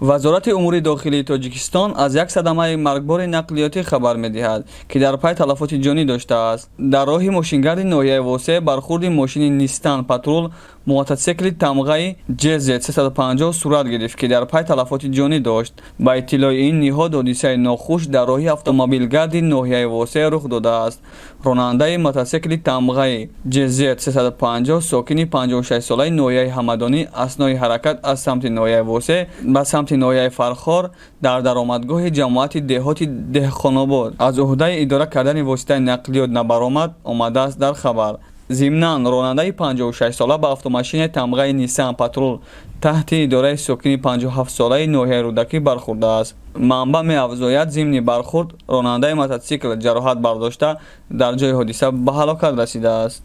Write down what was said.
Вазорати умури дохилаи Тоҷикистон аз як садамаи маргбори нақлиётӣ хабар медиҳад, ки дар пай талафоти ҷонӣ доштааст. Дар роҳи мошингарди ноҳияи Восеъ бархӯрди мошини Нисан-патрул мотосикли тамғаи ҷз 350 сурат гирифт, ки дар пай талафоти ҷонӣ дошт. Ба иттилои ин ниҳод ҳодисаи нохуш дар роҳи автомобилгарди ноҳияи Восеъ рух додааст. ронандаи мотосикли тамғаи ҷз 350 сокини 56-солаи ноҳияи ҳамадонӣ аснои ҳаракат аз самти ноҳияи Восеъ ба самти ноҳияи Фархор дар даромадгоҳи ҷамоати деҳоти деҳқонобод аз уҳдаи идора кардани воситаи нақлиёт набаромад омадааст. Дар хабар зимнан ронандаи 56-сола ба автомошини тамғаи Нисан-патрул таҳти идораи сокини 57-солаи ноҳияи рӯдакӣ бархӯрдааст. манбаъ меафзояд зимни бархӯрд ронандаи мотосикл ҷароҳат бардошта дар ҷои ҳодиса ба ҳалокат расидааст.